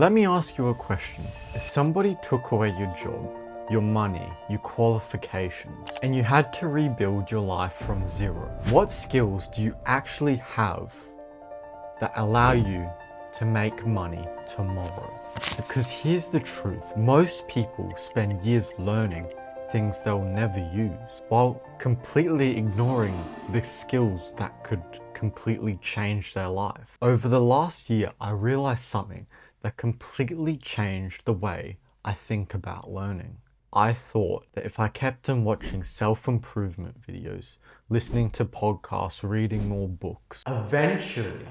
Let me ask you a question. If somebody took away your job, your money, your qualifications, and you had to rebuild your life from zero, what skills do you actually have that allow you to make money tomorrow? Because here's the truth. Most people spend years learning things they'll never use, while completely ignoring the skills that could completely change their life. Over the last year, I realized something that completely changed the way I think about learning. I thought that if I kept on watching self-improvement videos, listening to podcasts, reading more books, eventually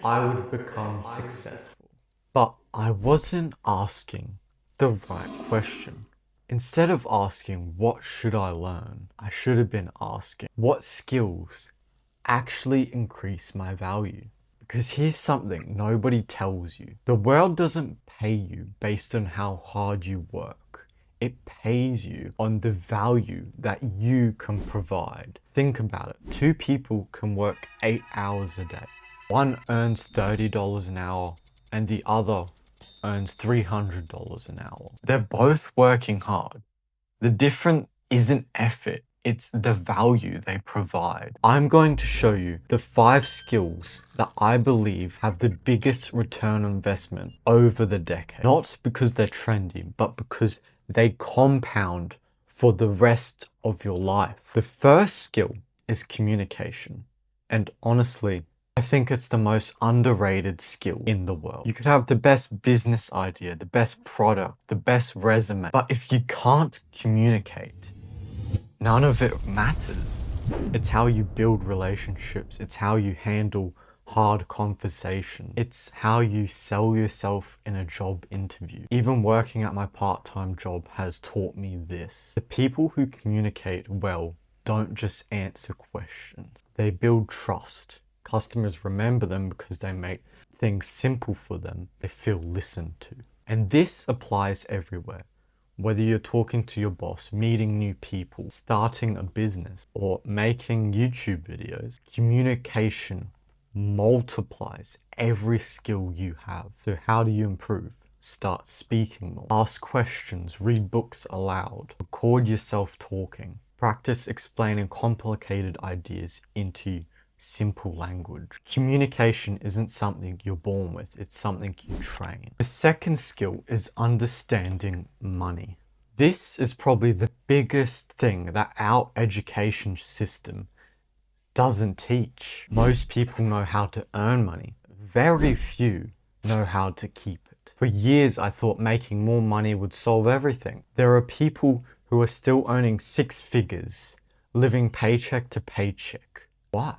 I would become successful. But I wasn't asking the right question. Instead of asking, what should I learn? I should have been asking, what skills actually increase my value? Because here's something nobody tells you. The world doesn't pay you based on how hard you work. It pays you on the value that you can provide. Think about it. Two people can work 8 hours a day. One earns $30 an hour and the other earns $300 an hour. They're both working hard. The difference isn't effort. It's the value they provide. I'm going to show you the 5 skills that I believe have the biggest return on investment over the decade. Not because they're trendy, but because they compound for the rest of your life. The first skill is communication. And honestly, I think it's the most underrated skill in the world. You could have the best business idea, the best product, the best resume, but if you can't communicate, none of it matters. It's how you build relationships. It's how you handle hard conversation. It's how you sell yourself in a job interview. Even working at my part-time job has taught me this. The people who communicate well don't just answer questions. They build trust. Customers remember them because they make things simple for them. They feel listened to. And this applies everywhere. Whether you're talking to your boss, meeting new people, starting a business, or making YouTube videos, communication multiplies every skill you have. So how do you improve? Start speaking more. Ask questions, read books aloud, record yourself talking, practice explaining complicated ideas into simple language. Communication isn't something you're born with, it's something you train. The second skill is understanding money. This is probably the biggest thing that our education system doesn't teach. Most people know how to earn money. Very few know how to keep it. For years, I thought making more money would solve everything. There are people who are still earning 6 figures, living paycheck to paycheck. Why?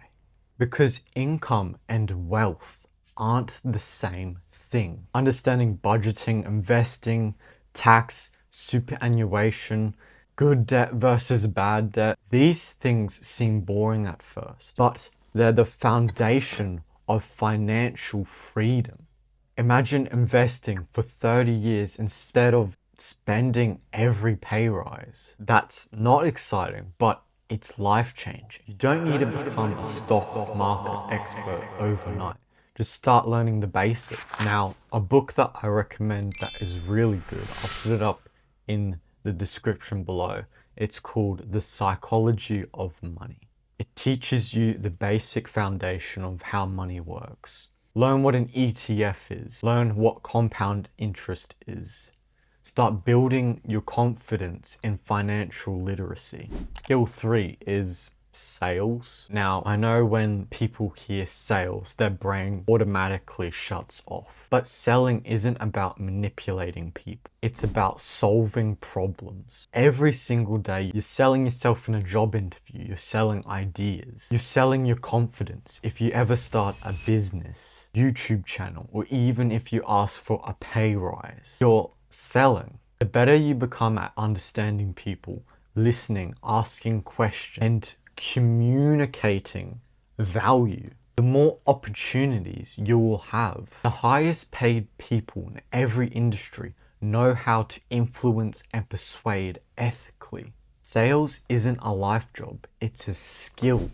Because income and wealth aren't the same thing. Understanding budgeting, investing, tax, superannuation, good debt versus bad debt, these things seem boring at first, but they're the foundation of financial freedom. Imagine investing for 30 years instead of spending every pay rise. That's not exciting, but it's life-changing. You don't need to become a stock market expert overnight. Just start learning the basics. Now, a book that I recommend that is really good, I'll put it up in the description below. It's called The Psychology of Money. It teaches you the basic foundation of how money works. Learn what an ETF is. Learn what compound interest is. Start building your confidence in financial literacy. Skill 3 is sales. Now, I know when people hear sales, their brain automatically shuts off. But selling isn't about manipulating people. It's about solving problems. Every single day, you're selling yourself in a job interview. You're selling ideas. You're selling your confidence. If you ever start a business, YouTube channel, or even if you ask for a pay rise, you're selling. The better you become at understanding people, listening, asking questions, and communicating value, the more opportunities you will have. The highest paid people in every industry know how to influence and persuade ethically. Sales isn't a life job, it's a skill.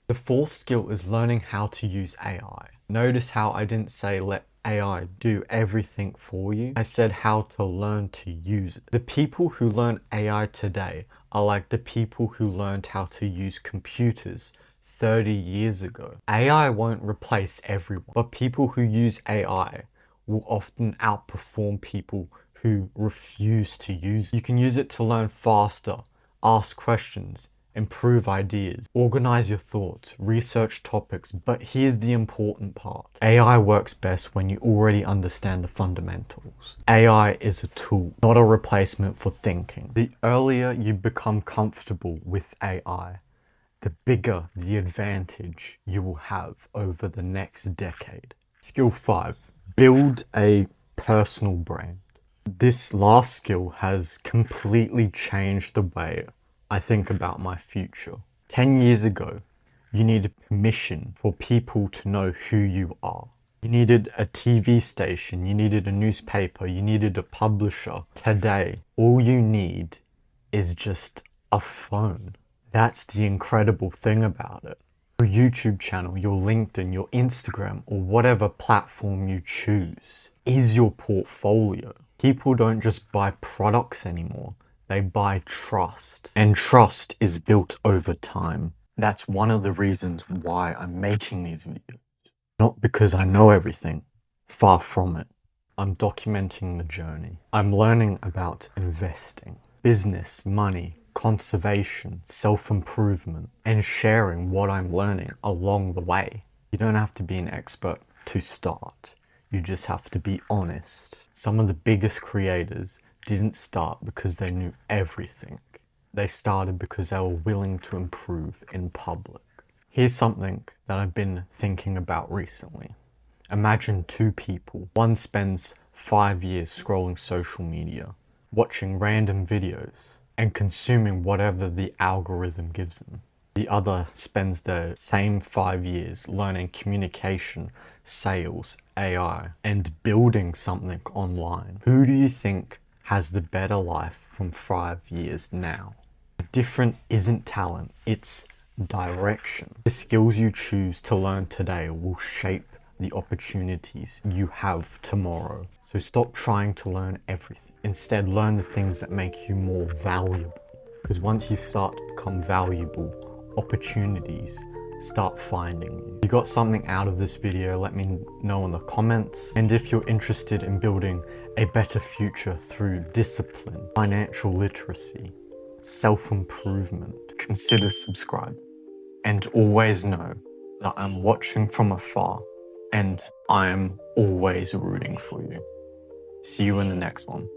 The fourth skill is learning how to use AI. Notice how I didn't say let AI do everything for you. I said how to learn to use it. The people who learn AI today are like the people who learned how to use computers 30 years ago. AI won't replace everyone, but people who use AI will often outperform people who refuse to use it. You can use it to learn faster, ask questions, improve ideas, organize your thoughts, research topics, but here's the important part. AI works best when you already understand the fundamentals. AI is a tool, not a replacement for thinking. The earlier you become comfortable with AI, the bigger the advantage you will have over the next decade. Skill 5, build a personal brand. This last skill has completely changed the way I think about my future. 10 years ago, you needed permission for people to know who you are. You needed a TV station, you needed a newspaper, you needed a publisher. Today, all you need is just a phone. That's the incredible thing about it. Your YouTube channel, your LinkedIn, your Instagram, or whatever platform you choose is your portfolio. People don't just buy products anymore. They buy trust, and trust is built over time. That's one of the reasons why I'm making these videos. Not because I know everything, far from it. I'm documenting the journey. I'm learning about investing, business, money, conservation, self-improvement, and sharing what I'm learning along the way. You don't have to be an expert to start. You just have to be honest. Some of the biggest creators didn't start because they knew everything. They started because they were willing to improve in public. Here's something that I've been thinking about recently. Imagine two people. One spends 5 years scrolling social media, watching random videos, and consuming whatever the algorithm gives them. The other spends the same 5 years learning communication, sales, AI, and building something online. Who do you think has the better life from 5 years now? The difference isn't talent, it's direction. The skills you choose to learn today will shape the opportunities you have tomorrow. So stop trying to learn everything. Instead, learn the things that make you more valuable. Because once you start to become valuable, opportunities start finding you. If you got something out of this video, let me know in the comments. And if you're interested in building a better future through discipline, financial literacy, self-improvement, consider subscribing. And always know that I'm watching from afar and I'm always rooting for you. See you in the next one.